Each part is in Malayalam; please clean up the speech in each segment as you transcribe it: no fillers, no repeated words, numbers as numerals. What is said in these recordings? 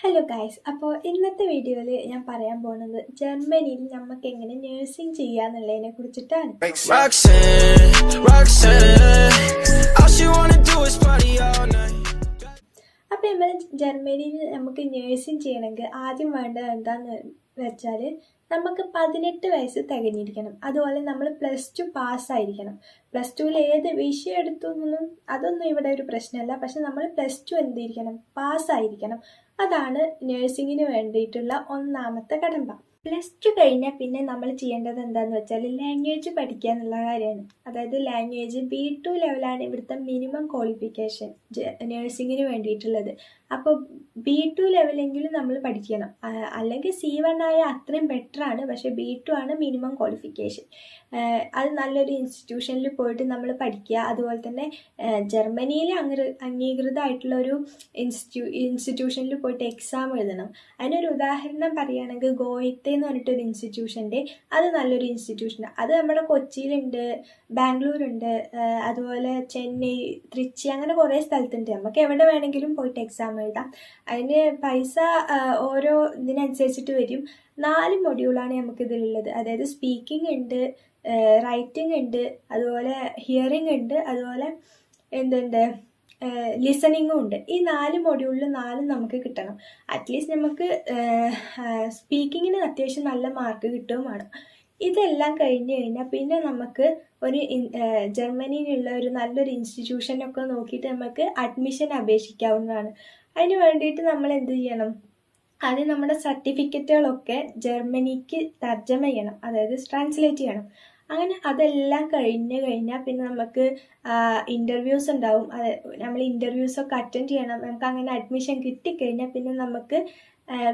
ഹലോ ഗൈസ്, അപ്പോൾ ഇന്നത്തെ വീഡിയോയിൽ ഞാൻ പറയാൻ പോകുന്നത് ജർമ്മനിയിൽ നമുക്ക് എങ്ങനെ നഴ്സിംഗ് ചെയ്യാന്നുള്ളതിനെ കുറിച്ചിട്ടാണ്. അപ്പോൾ നമ്മൾ ജർമ്മനിയിൽ നമുക്ക് നഴ്സിംഗ് ചെയ്യണമെങ്കിൽ ആദ്യം വേണ്ടത് എന്താന്ന് വെച്ചാൽ നമുക്ക് 18 വയസ്സ് തികഞ്ഞിരിക്കണം. അതുപോലെ നമ്മൾ +2 പാസ്സായിരിക്കണം. +2ൽ ഏത് വിഷയം എടുത്തു എന്നൊന്നും അതൊന്നും ഇവിടെ ഒരു പ്രശ്നമല്ല. പക്ഷെ നമ്മൾ +2 എന്തിരിക്കണം, പാസ്സായിരിക്കണം. അതാണ് നഴ്സിങ്ങിന് വേണ്ടിയിട്ടുള്ള ഒന്നാമത്തെ കടമ്പ. +2 കഴിഞ്ഞാൽ പിന്നെ നമ്മൾ ചെയ്യേണ്ടത് എന്താണെന്ന് വെച്ചാൽ ലാംഗ്വേജ് പഠിക്കുക എന്നുള്ള കാര്യമാണ്. അതായത് ലാംഗ്വേജ് B2 ലെവലാണ് ഇവിടുത്തെ മിനിമം ക്വാളിഫിക്കേഷൻ നഴ്സിങ്ങിന് വേണ്ടിയിട്ടുള്ളത്. അപ്പോൾ B2 ലെവലെങ്കിലും നമ്മൾ പഠിക്കണം. അല്ലെങ്കിൽ C1 ആയ അത്രയും ബെറ്ററാണ്. പക്ഷേ B2 ആണ് മിനിമം ക്വാളിഫിക്കേഷൻ. അത് നല്ലൊരു ഇൻസ്റ്റിറ്റ്യൂഷനിൽ പോയിട്ട് നമ്മൾ പഠിക്കുക. അതുപോലെ തന്നെ ജർമ്മനിയിൽ അംഗീകൃതമായിട്ടുള്ള ഒരു ഇൻസ്റ്റിറ്റ്യൂഷനിൽ പോയിട്ട് എക്സാം എഴുതണം. അതിനൊരു ഉദാഹരണം പറയുകയാണെങ്കിൽ ഗോയത്തെ എന്ന് പറഞ്ഞിട്ടൊരു ഇൻസ്റ്റിറ്റ്യൂഷൻ്റെ, അത് നല്ലൊരു ഇൻസ്റ്റിറ്റ്യൂഷനാണ്. അത് നമ്മുടെ കൊച്ചിയിലുണ്ട്, ബാംഗ്ലൂരുണ്ട്, അതുപോലെ ചെന്നൈ, തൃച്ചി, അങ്ങനെ കുറേ സ്ഥലത്തുണ്ട്. നമുക്ക് എവിടെ വേണമെങ്കിലും പോയിട്ട് എക്സാം എഴുതാം. അതിന് പൈസ ഓരോ ഇതിനനുസരിച്ചിട്ട് വരും. 4 മൊഡ്യൂളാണ് നമുക്കിതിലുള്ളത്. അതായത് സ്പീക്കിംഗ് ഉണ്ട്, റൈറ്റിംഗ് ഉണ്ട്, അതുപോലെ ഹിയറിംഗ് ഉണ്ട്, അതുപോലെ എന്തുണ്ട്, ലിസണിങ്ങും ഉണ്ട്. ഈ 4 മൊഡ്യൂളിൽ 4 നമുക്ക് കിട്ടണം. അറ്റ്ലീസ്റ്റ് നമുക്ക് സ്പീക്കിങ്ങിന് അത്യാവശ്യം നല്ല മാർക്ക് കിട്ടുകയും വേണം. ഇതെല്ലാം കഴിഞ്ഞ് കഴിഞ്ഞാൽ പിന്നെ നമുക്ക് ഒരു ജർമ്മനിയിലുള്ള ഒരു നല്ലൊരു ഇൻസ്റ്റിറ്റ്യൂഷനൊക്കെ നോക്കിയിട്ട് നമുക്ക് അഡ്മിഷൻ അപേക്ഷിക്കാവുന്നതാണ്. അതിന് വേണ്ടിയിട്ട് നമ്മൾ എന്ത് ചെയ്യണം, ആദ്യം നമ്മുടെ സർട്ടിഫിക്കറ്റുകളൊക്കെ ജർമ്മനിക്ക് തർജ്ജമ ചെയ്യണം, അതായത് ട്രാൻസ്ലേറ്റ് ചെയ്യണം. അങ്ങനെ അതെല്ലാം കഴിഞ്ഞാൽ പിന്നെ നമുക്ക് ഇൻ്റർവ്യൂസ് ഉണ്ടാവും. നമ്മൾ ഇൻ്റർവ്യൂസൊക്കെ അറ്റൻഡ് ചെയ്യണം. നമുക്ക് അങ്ങനെ അഡ്മിഷൻ കിട്ടിക്കഴിഞ്ഞാൽ പിന്നെ നമുക്ക്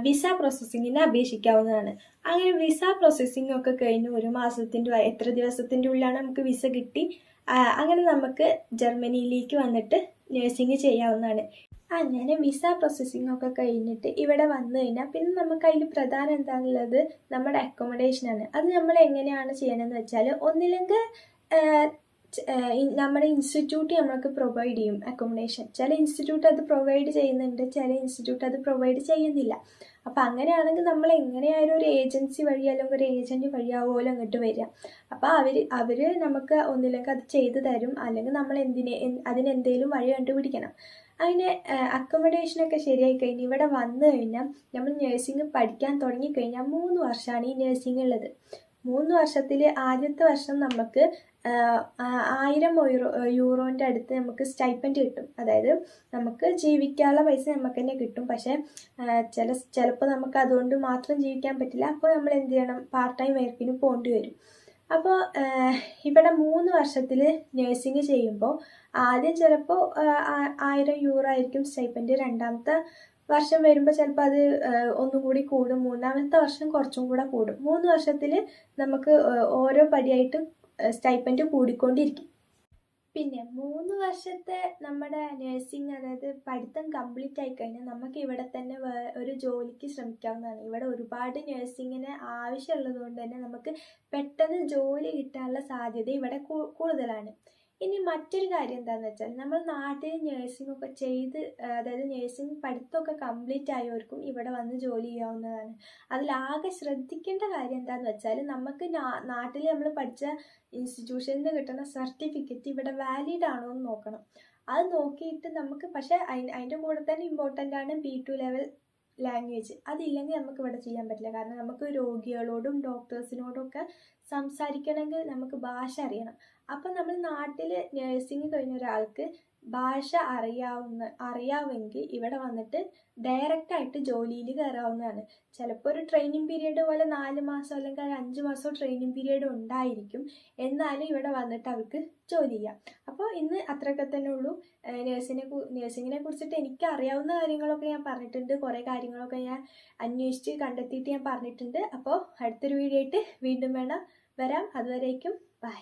വിസ പ്രോസസ്സിങ്ങിന് അപേക്ഷിക്കാവുന്നതാണ്. അങ്ങനെ വിസ പ്രോസസ്സിംഗ് ഒക്കെ കഴിഞ്ഞ് 1 മാസത്തിൻ്റെ എത്ര ദിവസത്തിൻ്റെ ഉള്ളിലാണ് നമുക്ക് വിസ കിട്ടി. അങ്ങനെ നമുക്ക് ജർമ്മനിയിലേക്ക് വന്നിട്ട് നഴ്സിംഗ് ചെയ്യാവുന്നതാണ്. അങ്ങനെ വിസ പ്രോസസ്സിംഗ് ഒക്കെ കഴിഞ്ഞിട്ട് ഇവിടെ വന്നു കഴിഞ്ഞാൽ പിന്നെ നമുക്ക് അതിൽ പ്രധാനം എന്താണുള്ളത്, നമ്മുടെ അക്കോമഡേഷനാണ്. അത് നമ്മൾ എങ്ങനെയാണ് ചെയ്യണമെന്ന് വെച്ചാൽ, ഒന്നില്ലെങ്കിൽ നമ്മുടെ ഇൻസ്റ്റിറ്റ്യൂട്ട് നമ്മൾക്ക് പ്രൊവൈഡ് ചെയ്യും അക്കോമഡേഷൻ. ചില ഇൻസ്റ്റിറ്റ്യൂട്ട് അത് പ്രൊവൈഡ് ചെയ്യുന്നുണ്ട്, ചില ഇൻസ്റ്റിറ്റ്യൂട്ട് അത് പ്രൊവൈഡ് ചെയ്യുന്നില്ല. അപ്പോൾ അങ്ങനെയാണെങ്കിൽ നമ്മൾ എങ്ങനെയായാലും ഒരു ഏജൻസി വഴി അല്ലെങ്കിൽ ഒരു ഏജൻറ്റ് വഴിയാവുമല്ലോ അങ്ങോട്ട് വരിക. അപ്പോൾ അവർ നമുക്ക് ഒന്നില്ലെങ്കിൽ അത് ചെയ്തു തരും, അല്ലെങ്കിൽ നമ്മൾ അതിനെന്തെങ്കിലും വഴി കണ്ടുപിടിക്കണം. അതിന് അക്കോമഡേഷനൊക്കെ ശരിയായി കഴിഞ്ഞ് ഇവിടെ വന്നു കഴിഞ്ഞാൽ നമ്മൾ നഴ്സിംഗ് പഠിക്കാൻ തുടങ്ങിക്കഴിഞ്ഞാൽ 3 വർഷമാണ് ഈ നഴ്സിംഗ് ഉള്ളത്. 3 വർഷത്തിൽ ആദ്യത്തെ വർഷം നമുക്ക് 1000 യൂറോൻ്റെ അടുത്ത് നമുക്ക് സ്റ്റൈപ്പൻഡ് കിട്ടും. അതായത് നമുക്ക് ജീവിക്കാനുള്ള പൈസ നമുക്ക് തന്നെ കിട്ടും. പക്ഷേ ചിലപ്പോൾ നമുക്ക് അതുകൊണ്ട് മാത്രം ജീവിക്കാൻ പറ്റില്ല. അപ്പോൾ നമ്മൾ എന്ത് ചെയ്യണം, പാർട്ട് ടൈം വർക്കിന് പോകേണ്ടി വരും. അപ്പോൾ ഇവിടെ 3 വർഷത്തിൽ നഴ്സിംഗ് ചെയ്യുമ്പോൾ ആദ്യം ചിലപ്പോൾ 1000 യൂറോ ആയിരിക്കും സ്റ്റൈപ്പൻഡ്. രണ്ടാമത്തെ വർഷം വരുമ്പോൾ ചിലപ്പോൾ അത് ഒന്നും കൂടി കൂടും. മൂന്നാമത്തെ വർഷം കുറച്ചും കൂടെ കൂടും. 3 വർഷത്തിൽ നമുക്ക് ഓരോ പടിയായിട്ട് സ്റ്റൈപ്പൻഡ് കൂടിക്കൊണ്ടിരിക്കും. പിന്നെ 3 വർഷത്തെ നമ്മുടെ നഴ്സിംഗ്, അതായത് പഠിത്തം കംപ്ലീറ്റ് ആയി കഴിഞ്ഞാൽ നമുക്ക് ഇവിടെ തന്നെ ഒരു ജോലിക്ക് ശ്രമിക്കാവുന്നതാണ്. ഇവിടെ ഒരുപാട് നഴ്സിങ്ങിന് ആവശ്യമുള്ളത് കൊണ്ട് തന്നെ നമുക്ക് പെട്ടെന്ന് ജോലി കിട്ടാനുള്ള സാധ്യത ഇവിടെ കൂടുതലാണ്. ഇനി മറ്റൊരു കാര്യം എന്താണെന്ന് വെച്ചാൽ, നമ്മൾ നാട്ടിൽ നഴ്സിംഗ് ഒക്കെ ചെയ്ത്, അതായത് നഴ്സിംഗ് പഠിത്തമൊക്കെ കംപ്ലീറ്റ് ആയവർക്കും ഇവിടെ വന്ന് ജോലി ചെയ്യാവുന്നതാണ്. അതിലാകെ ശ്രദ്ധിക്കേണ്ട കാര്യം എന്താണെന്ന് വെച്ചാൽ, നമുക്ക് നാട്ടിൽ നമ്മൾ പഠിച്ച ഇൻസ്റ്റിറ്റ്യൂഷനിൽ നിന്ന് കിട്ടുന്ന സർട്ടിഫിക്കറ്റ് ഇവിടെ വാലിഡ് ആണോ എന്ന് നോക്കണം. അത് നോക്കിയിട്ട് നമുക്ക്, പക്ഷേ അതിൻ്റെ കൂടെ തന്നെ ഇമ്പോർട്ടൻ്റ് ആണ് B2 ലെവൽ ലാംഗ്വേജ്. അതില്ലെങ്കിൽ നമുക്ക് ഇവിടെ ചെയ്യാൻ പറ്റില്ല. കാരണം നമുക്ക് രോഗികളോടും ഡോക്ടേഴ്സിനോടും ഒക്കെ സംസാരിക്കണമെങ്കിൽ നമുക്ക് ഭാഷ അറിയണം. അപ്പം നമ്മൾ നാട്ടിൽ നഴ്സിംഗ് കഴിഞ്ഞ ഒരാൾക്ക് ഭാഷ അറിയാമെങ്കിൽ ഇവിടെ വന്നിട്ട് ഡയറക്റ്റായിട്ട് ജോലിയിൽ കയറാവുന്നതാണ്. ചിലപ്പോൾ ഒരു ട്രെയിനിങ് പീരീഡ് പോലെ 4 മാസം അല്ലെങ്കിൽ 5 മാസം ട്രെയിനിങ് പീരീഡ് ഉണ്ടായിരിക്കും. എന്നാലും ഇവിടെ വന്നിട്ട് അവർക്ക് ജോലി ചെയ്യാം. അപ്പോൾ ഇന്ന് അത്രയൊക്കെ തന്നെ ഉള്ളൂ. നഴ്സിങ്ങിനെ കുറിച്ചിട്ട് എനിക്ക് അറിയാവുന്ന കാര്യങ്ങളൊക്കെ ഞാൻ പറഞ്ഞിട്ടുണ്ട്. കുറേ കാര്യങ്ങളൊക്കെ ഞാൻ അന്വേഷിച്ച് കണ്ടെത്തിയിട്ട് ഞാൻ പറഞ്ഞിട്ടുണ്ട്. അപ്പോൾ അടുത്തൊരു വീഡിയോ ആയിട്ട് വീണ്ടും വരാം. അതുവരേക്കും ബൈ.